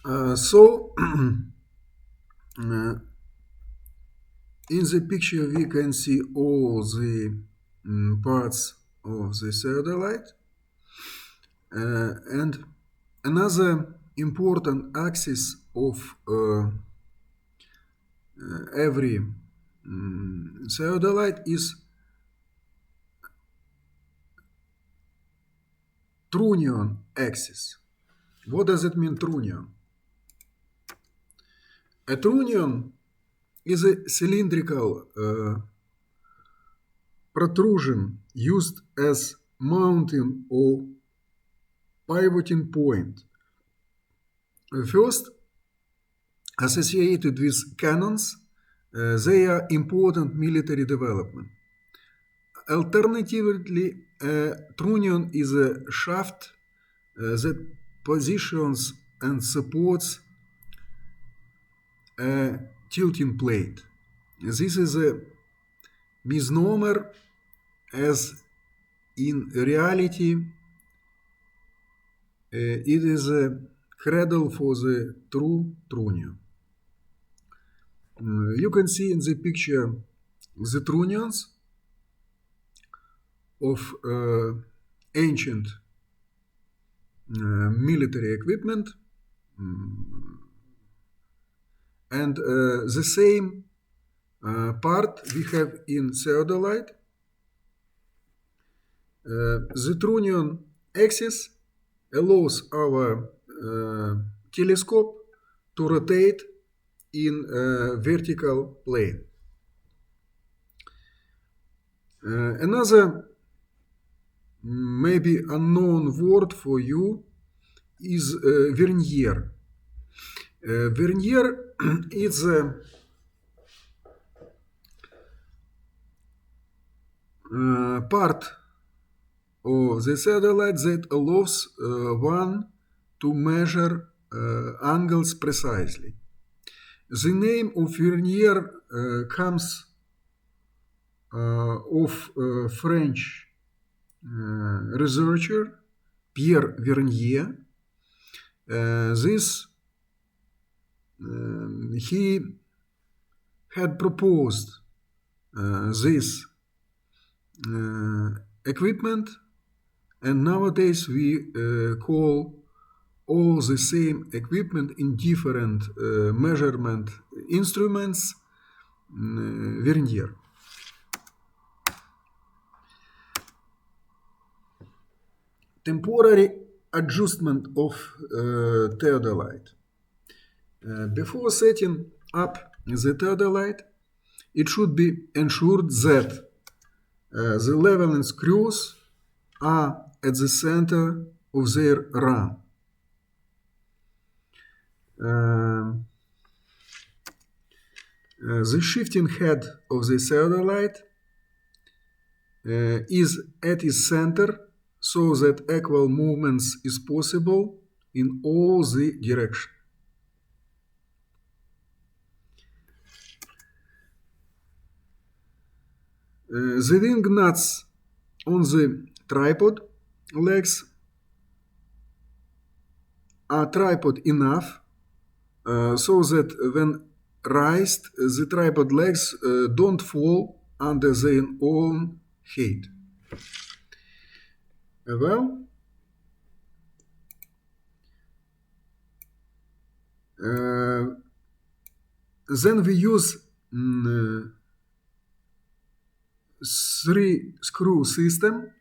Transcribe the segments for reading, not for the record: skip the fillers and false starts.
So uh, in the picture we can see all the parts of the theodolite, and another important axis of every theodolite is trunnion axis. What does it mean, trunnion? A trunnion is a cylindrical protrusion used as mounting or pivoting point. First, associated with cannons, they are important military development. Alternatively, a trunnion is a shaft that positions and supports a tilting plate. This is a misnomer, as in reality it is a cradle for the true trunnion. You can see in the picture the trunnions of ancient military equipment, and the same part we have in theodolite. The trunnion axis allows our telescope to rotate in a vertical plane. Another maybe unknown word for you is vernier. Vernier is a part of the satellite that allows one to measure angles precisely. The name of vernier comes of French researcher Pierre Vernier. He had proposed this equipment, and nowadays we call all the same equipment in different measurement instruments vernier. Temporary adjustment of theodolite. Before setting up the theodolite, it should be ensured that the leveling screws are at the center of their run. The shifting head of the theodolite is at its center, so that equal movements is possible in all the directions. The wing nuts on the tripod legs are tripod enough so that when raised, the tripod legs don't fall under their own height. Well, then we use three screw system.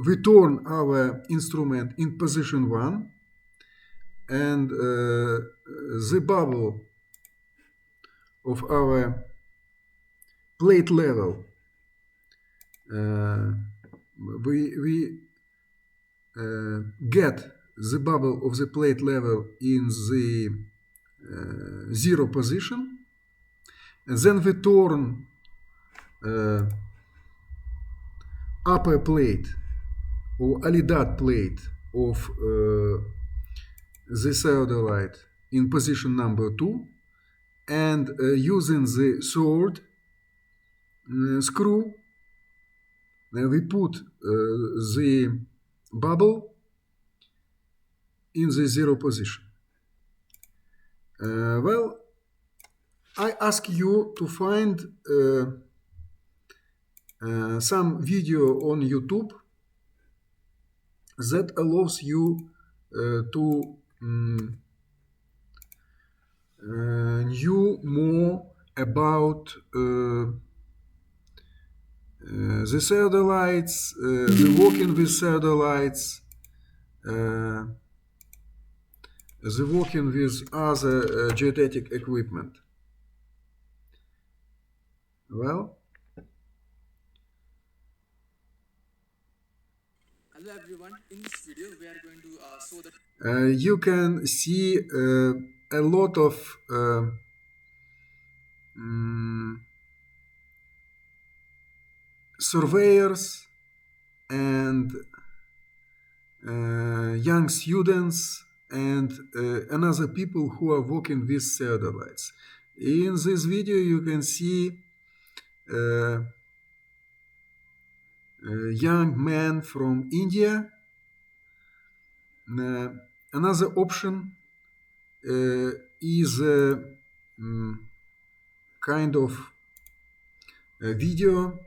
We turn our instrument in position 1, and the bubble of our plate level, we get the bubble of the plate level in the 0 position, and then we turn upper plate or alidad plate of the theodolite in position number 2, and using the third screw, we put the bubble in the zero position. Well, I ask you to find some video on YouTube that allows you to knew more about the theodolites, the working with theodolites, the working with other geodetic equipment. Well, Hello everyone, in this video we are going to show the you can see a lot of mm, surveyors and young students and another people who are working with theodolites. In this video you can see uh, a young man from India. Another option is a kind of a video,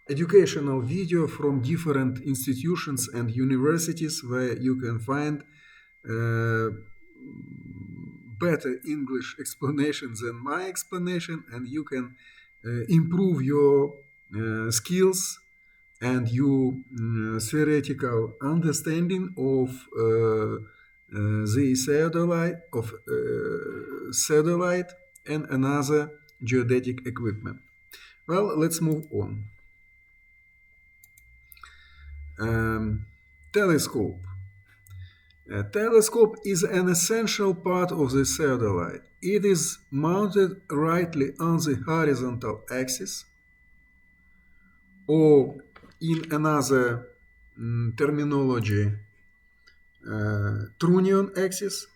educational video from different institutions and universities where you can find better English explanation than my explanation, and you can improve your skills and your theoretical understanding of the theodolite and another geodetic equipment. Well, let's move on. Telescope. A telescope is an essential part of the theodolite. It is mounted rightly on the horizontal axis, or in another terminology, trunnion axis.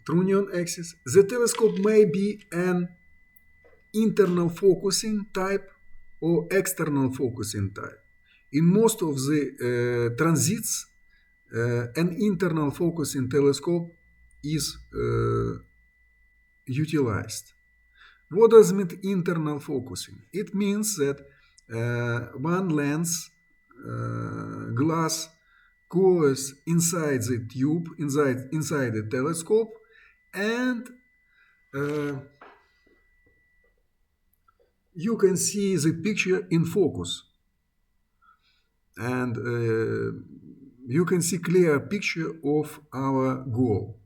Trunnion axis. The telescope may be an internal focusing type or external focusing type. In most of the transits, an internal focusing telescope is utilized. What does mean internal focusing? It means that one lens glass goes inside the tube, inside the telescope, and you can see the picture in focus, and you can see clear picture of our goal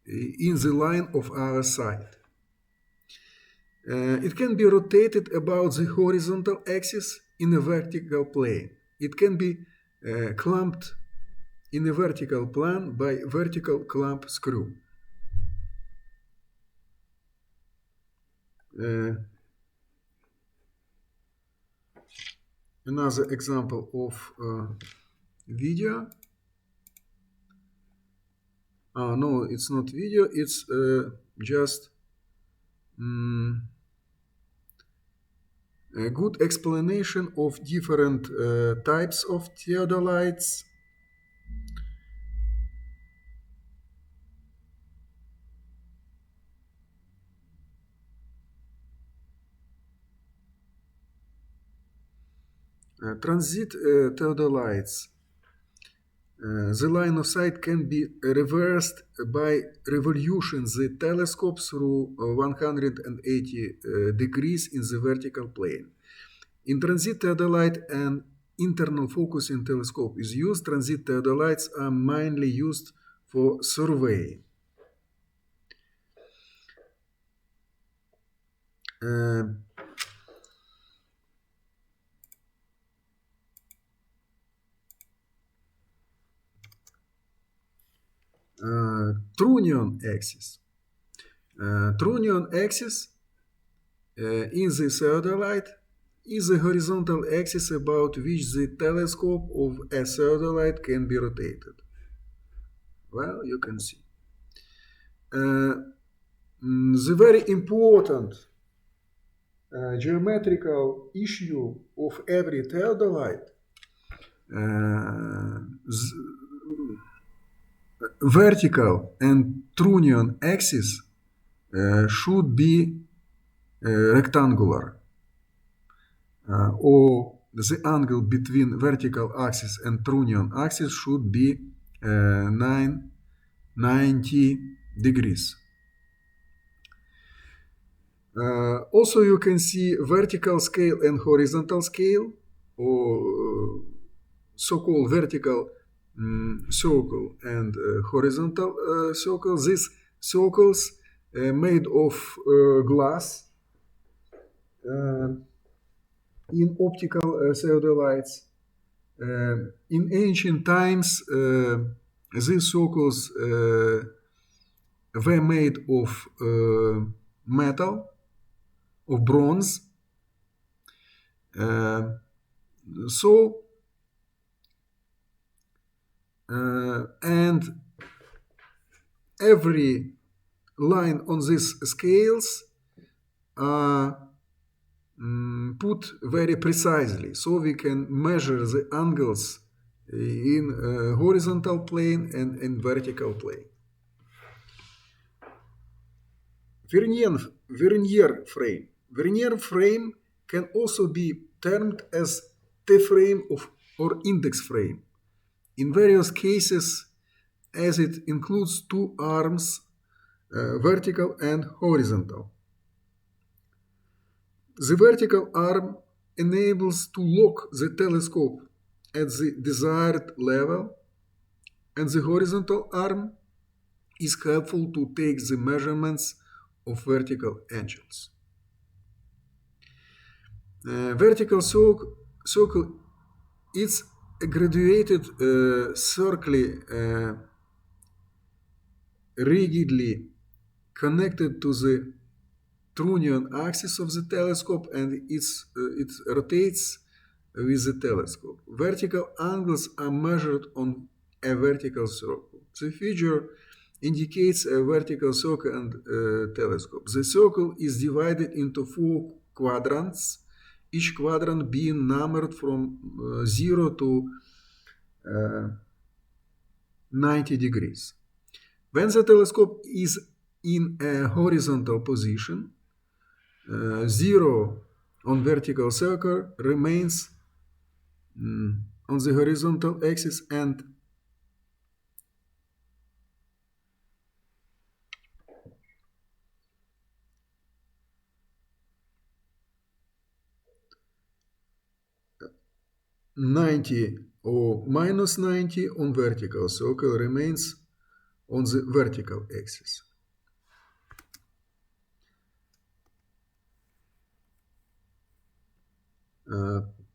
in the line of our sight. It can be rotated about the horizontal axis in a vertical plane. It can be clamped in a vertical plane by vertical clamp screw. Another example of video. No, it's not video, it's just a good explanation of different types of theodolites. Transit theodolites. The line of sight can be reversed by revolution the telescope through 180 degrees in the vertical plane. In transit theodolite, an internal focusing telescope is used. Transit theodolites are mainly used for surveying. Trunnion axis. Trunnion axis in the theodolite is a horizontal axis about which the telescope of a theodolite can be rotated. Well, you can see. The very important geometrical issue of every theodolite, vertical and trunnion axis should be rectangular, or the angle between vertical axis and trunnion axis should be 90 degrees. Also, you can see vertical scale and horizontal scale, or so-called vertical circle and horizontal circle. These circles made of glass in optical theodolites. In ancient times, these circles were made of metal, of bronze. And every line on these scales are put very precisely, so we can measure the angles in horizontal plane and in vertical plane. Vernier frame. Vernier frame can also be termed as T-frame or index frame. In various cases, as it includes two arms, vertical and horizontal. The vertical arm enables to lock the telescope at the desired level, and the horizontal arm is helpful to take the measurements of vertical angles. Vertical circle is a graduated circle rigidly connected to the trunnion axis of the telescope, and it rotates with the telescope. Vertical angles are measured on a vertical circle. The figure indicates a vertical circle and telescope. The circle is divided into 4 quadrants, each quadrant being numbered from 0 to 90 degrees. When the telescope is in a horizontal position, 0 on vertical circle remains on the horizontal axis, and 90 or minus 90 on vertical circle remains on the vertical axis.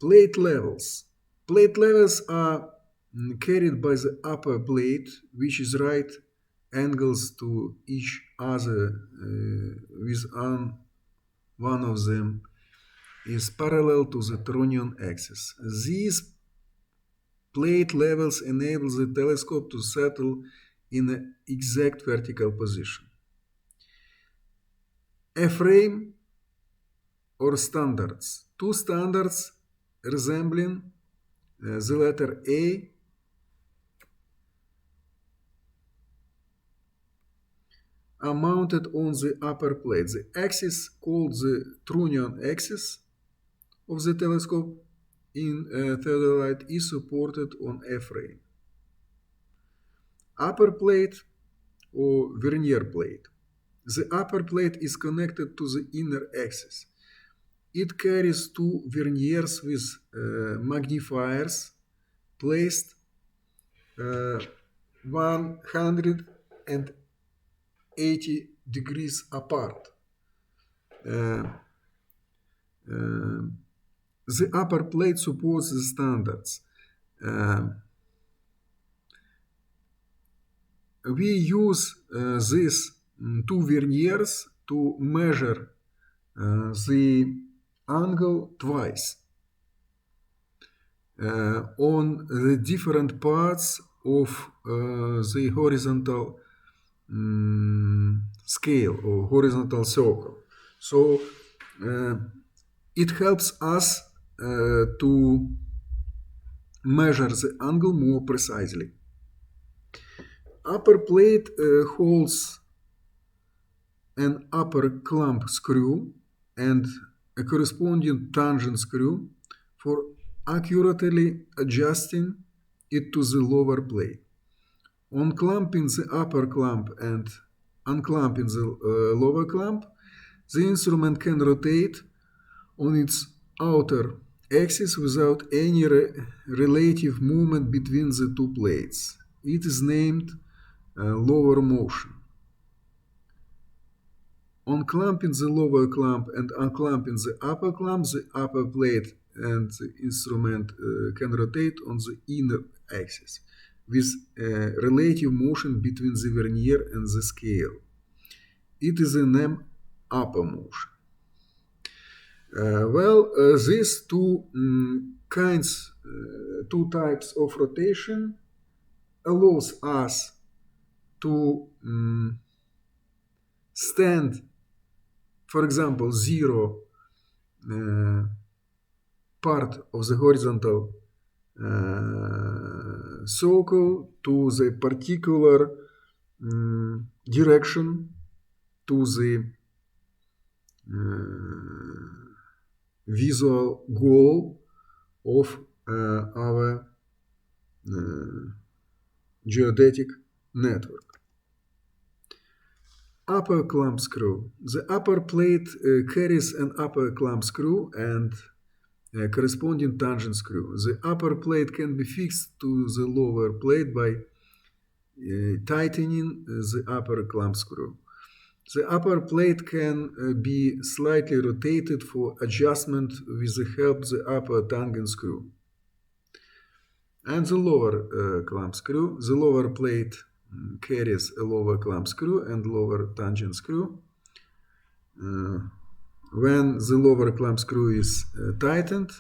Plate levels. Plate levels are carried by the upper plate, which is right angles to each other with one of them is parallel to the trunnion axis. These plate levels enable the telescope to settle in an exact vertical position. A frame or standards. Two standards resembling the letter A are mounted on the upper plate. The axis called the trunnion axis of the telescope in Theodolite is supported on a frame. Upper plate or vernier plate. The upper plate is connected to the inner axis. It carries two verniers with magnifiers placed 180 degrees apart. The upper plate supports the standards. We use these two verniers to measure the angle twice on the different parts of the horizontal scale or horizontal circle. So it helps us to measure the angle more precisely. Upper plate holds an upper clamp screw and a corresponding tangent screw for accurately adjusting it to the lower plate. On clamping the upper clamp and unclamping the lower clamp, the instrument can rotate on its outer axis without any relative movement between the two plates. It is named lower motion. On clamping the lower clamp and unclamping the upper plate and the instrument can rotate on the inner axis with relative motion between the vernier and the scale. It is named upper motion. These two types of rotation allows us to stand, for example, zero part of the horizontal circle to the particular direction to the visual goal of our geodetic network. Upper clamp screw. The upper plate carries an upper clamp screw and a corresponding tangent screw. The upper plate can be fixed to the lower plate by tightening the upper clamp screw. The upper plate can be slightly rotated for adjustment with the help of the upper tangent screw. And the lower clamp screw. The lower plate carries a lower clamp screw and lower tangent screw. When the lower clamp screw is tightened,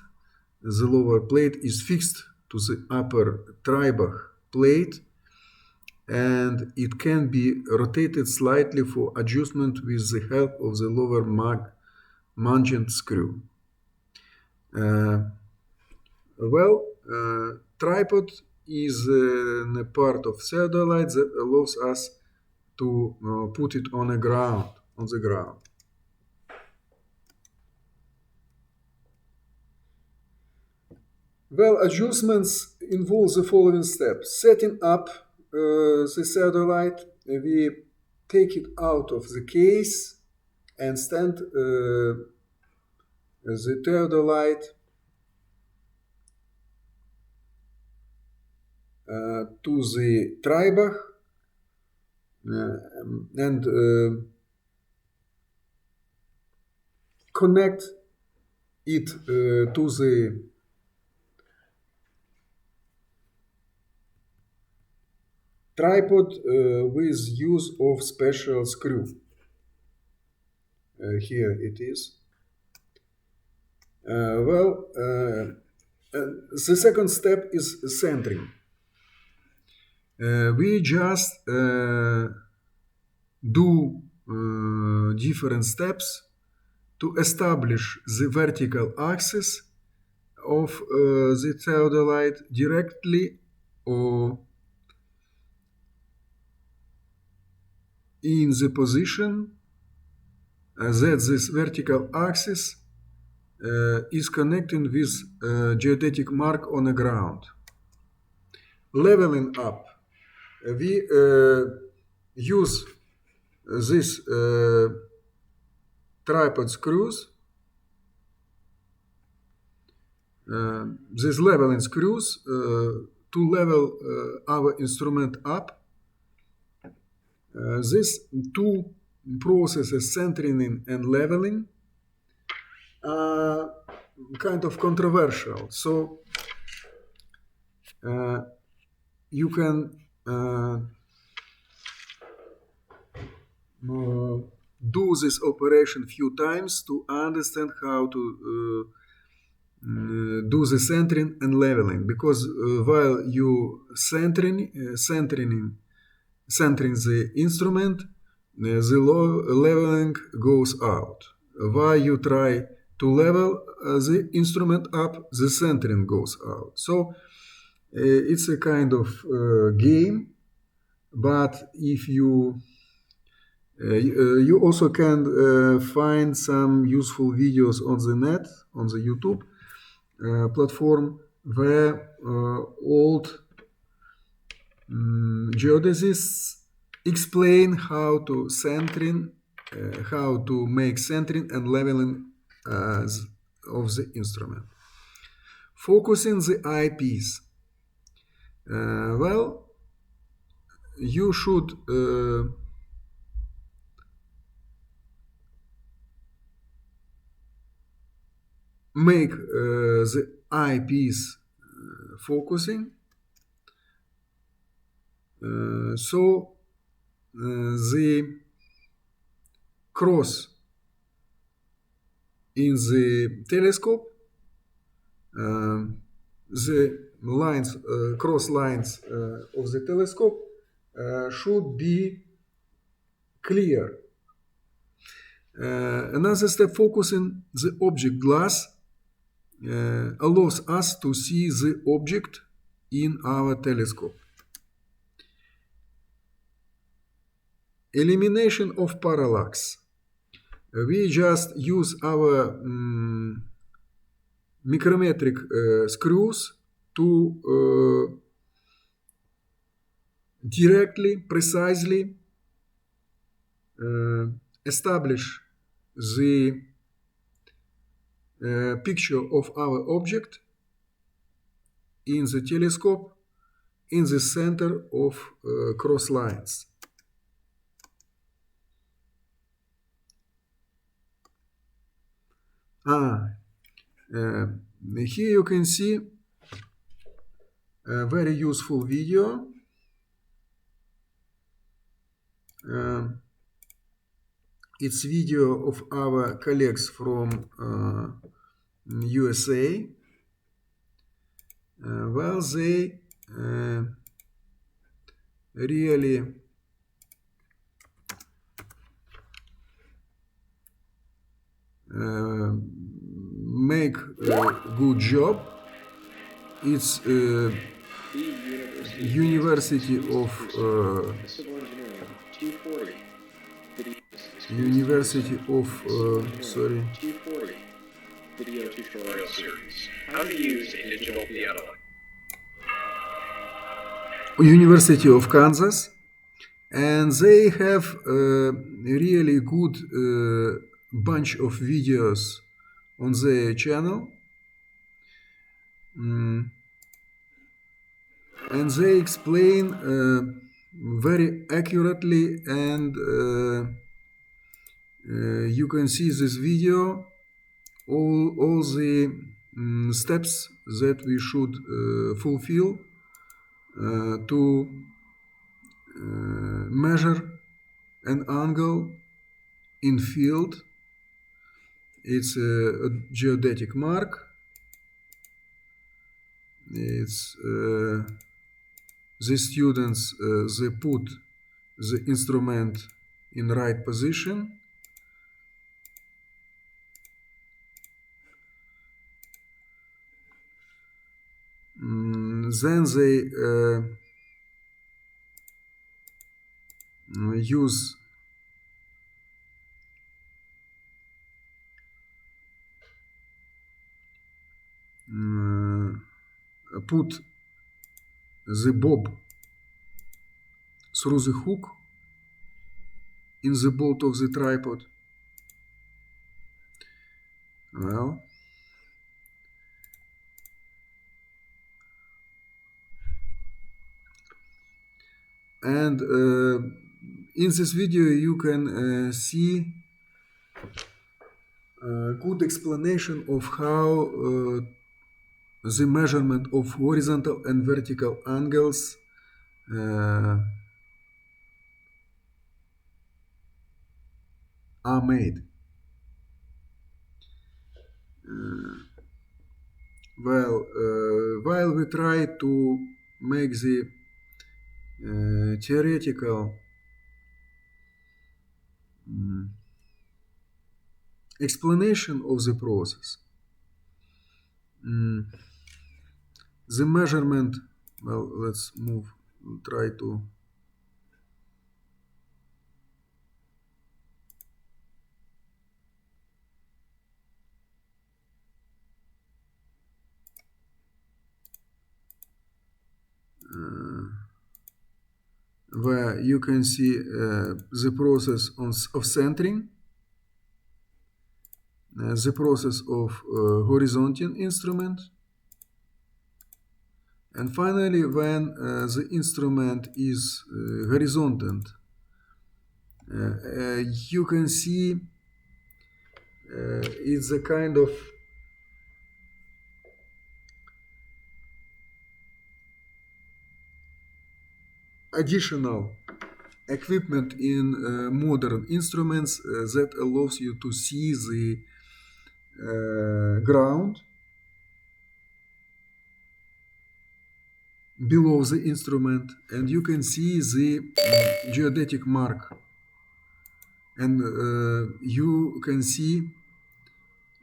the lower plate is fixed to the upper tribach plate and it can be rotated slightly for adjustment with the help of the lower tangent screw. Tripod is a part of theodolite that allows us to put it on the ground. Adjustments involve the following steps. Setting up the theodolite, we take it out of the case and stand the theodolite to the tribach and connect it to the tripod with use of special screw. Here it is. The second step is centering. We just do different steps to establish the vertical axis of the theodolite directly or in the position that this vertical axis is connecting with geodetic mark on the ground. Leveling up. We use these tripod screws, these leveling screws to level our instrument up. These two processes, centering and leveling, are kind of controversial. So you can do this operation few times to understand how to do the centering and leveling, because while you centering the instrument, the leveling goes out. While you try to level the instrument up, the centering goes out. So it's a kind of game, but if you also can find some useful videos on the net, on the YouTube platform, where old geodesists explain how to make centering and leveling of the instrument. Focusing the eyepiece. Well, you should make the eyepiece focusing. So the cross in the telescope, the lines, cross lines of the telescope should be clear. Another step, focusing the object glass allows us to see the object in our telescope. Elimination of parallax. We just use our micrometric screws to directly, precisely establish the picture of our object in the telescope in the center of cross lines. Here you can see a very useful video. It's video of our colleagues from USA. Well, they really make a good job. It's University of sorry. Video tutorial series. How to use a digital theodolite. University of Kansas, and they have a really good bunch of videos on their channel. And they explain very accurately, and you can see this video all the steps that we should fulfill to measure an angle in field. It's a geodetic mark. It's the students they put the instrument in right position. Then they use put the bob through the hook in the bolt of the tripod. Well, and in this video you can see a good explanation of how the measurement of horizontal and vertical angles are made. Well, while we try to make the theoretical explanation of the process. The measurement, well, let's try to where you can see the process of centering, the process of horizontal instrument, and finally when the instrument is horizontal, you can see it's a kind of additional equipment in modern instruments that allows you to see the ground below the instrument, and you can see the geodetic mark, and you can see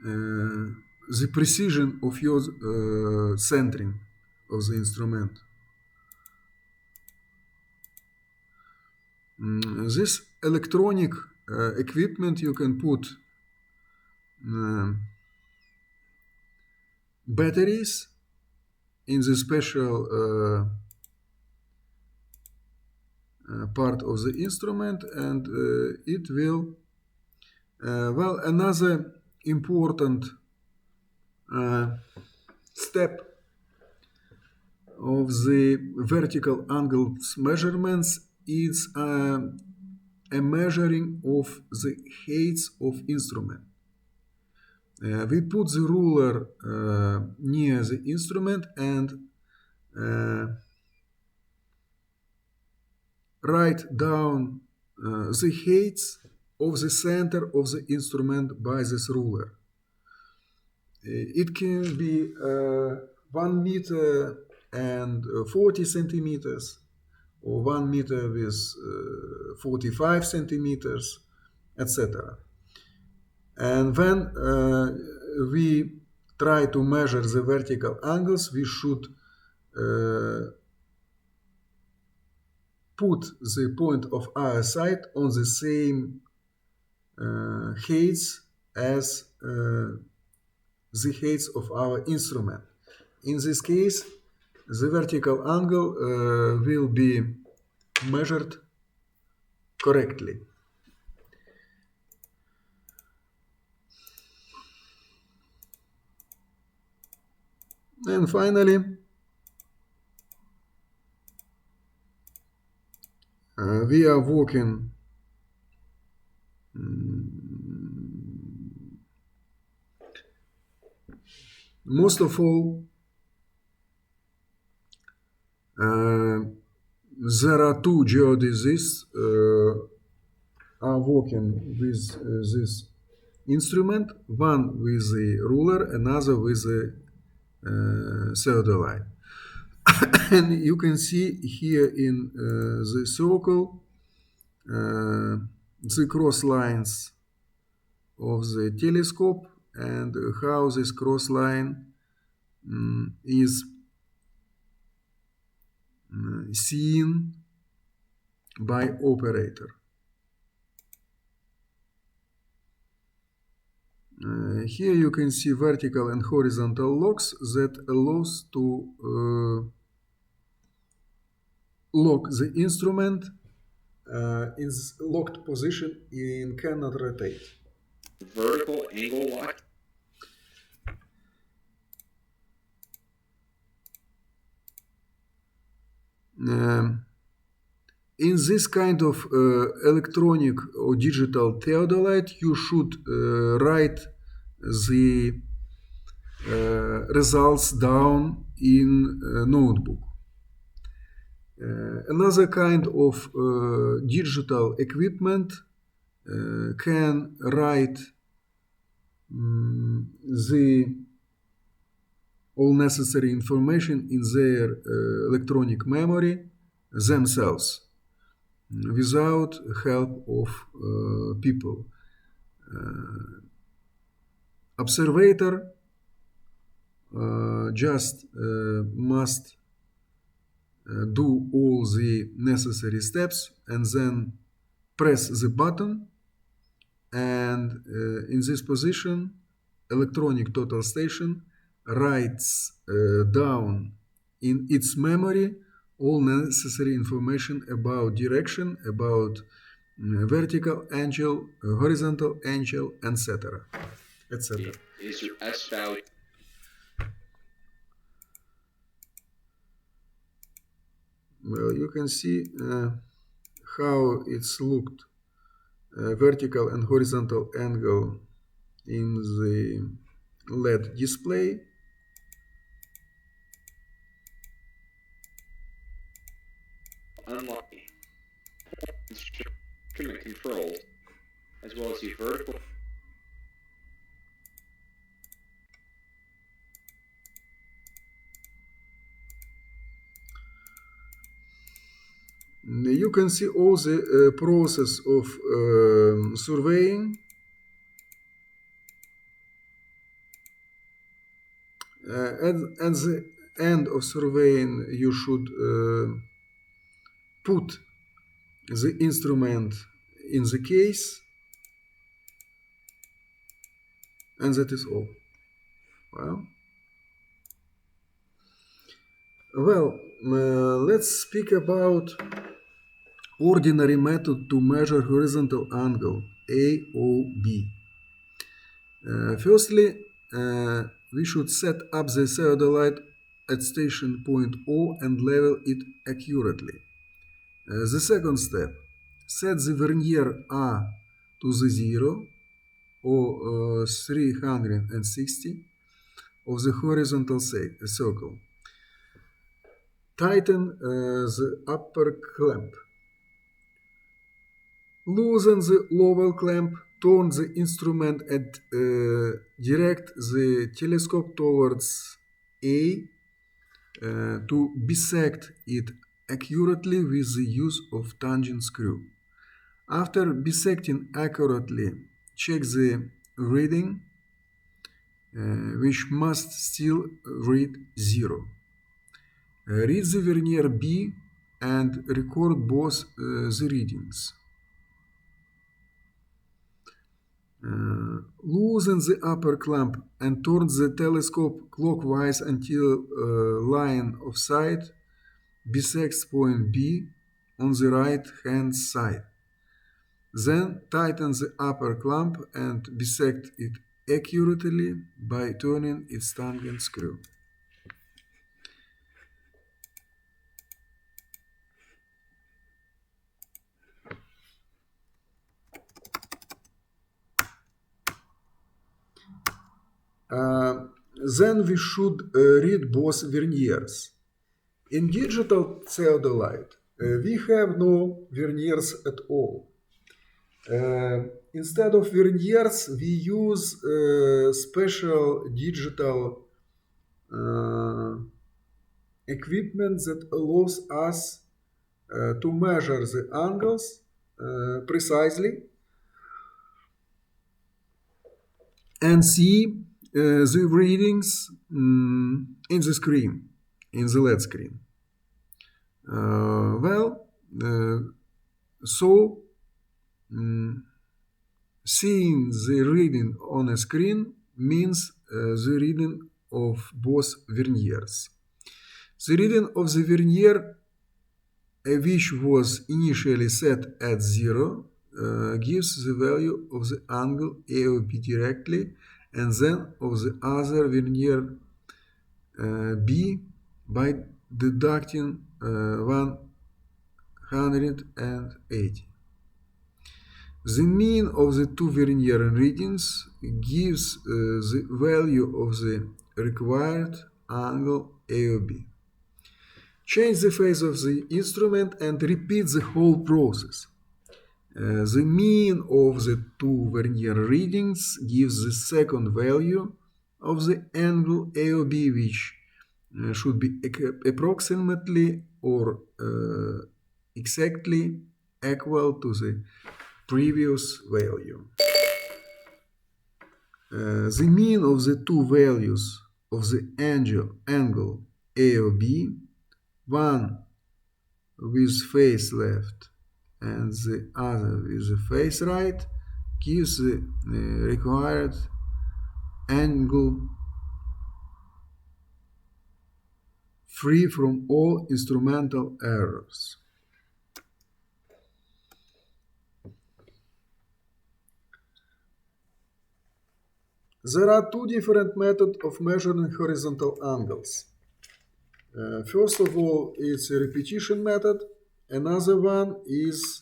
the precision of your centering of the instrument. This electronic equipment you can put batteries in the special part of the instrument, and it will well, another important step of the vertical angles measurements is a measuring of the heights of instrument. We put the ruler near the instrument and write down the heights of the center of the instrument by this ruler. It can be 1 meter and 40 centimeters, or 1 meter with 45 centimeters, etc. And when we try to measure the vertical angles, we should put the point of our sight on the same heights as the heights of our instrument. In this case, the vertical angle will be measured correctly. And finally, we are working most of all, there are two geodesists are working with this instrument, one with the ruler, another with the theodolite. And you can see here in the circle the cross lines of the telescope and how this cross line is seen by operator. Here you can see vertical and horizontal locks that allows to lock the instrument in its locked position and cannot rotate. Vertical angle lock. In this kind of electronic or digital theodolite, you should write the results down in a notebook. Another kind of digital equipment can write the all necessary information in their electronic memory themselves without help of people. Observator just must do all the necessary steps and then press the button, and in this position electronic total station writes down in its memory all necessary information about direction, about vertical angle, horizontal angle, etc. etc. Is your S value Well, you can see how it's looked vertical and horizontal angle in the LED display. unlocked instrument controls, as well as the vertical You can see all the process of surveying. At the end of surveying, you should put the instrument in the case, and that is all. Let's speak about ordinary method to measure horizontal angle, AOB. Firstly, we should set up the theodolite at station point O and level it accurately. The second step, set the vernier A to the 0 or 360 of the horizontal circle. Tighten the upper clamp. Loosen the lower clamp, turn the instrument and direct the telescope towards A to bisect it accurately with the use of tangent screw. After bisecting accurately, check the reading, which must still read 0. Read the vernier B and record both the readings. Loosen the upper clamp and turn the telescope clockwise until line of sight bisects point B on the right hand side. Then tighten the upper clamp and bisect it accurately by turning its tangent screw. Then we should read both verniers. In digital theodolite, we have no verniers at all. Instead of verniers, we use special digital equipment that allows us to measure the angles precisely and see the readings in the screen, in the LED screen. Seeing the reading on a screen means the reading of both verniers. The reading of the vernier, which was initially set at 0, gives the value of the angle AOB directly, and then of the other vernier B by deducting 180. The mean of the two vernier readings gives the value of the required angle AOB. Change the phase of the instrument and repeat the whole process. The mean of the two vernier readings gives the second value of the angle AOB, which should be approximately or exactly equal to the previous value. the mean of the two values of the angle A or B, one with face left and the other with the face right, gives the required angle free from all instrumental errors. There are two different methods of measuring horizontal angles. First of all, it's a repetition method. Another one is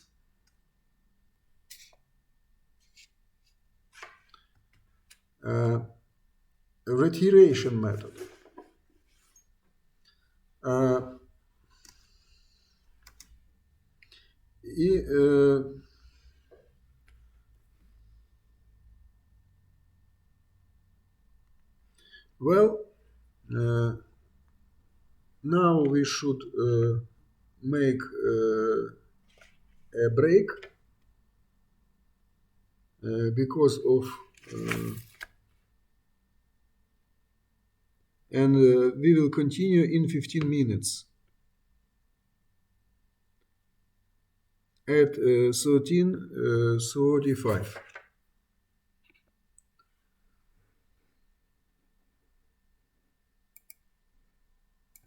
a retiration method. Well, now we should make a break because of and we will continue in 15 minutes at 13:35.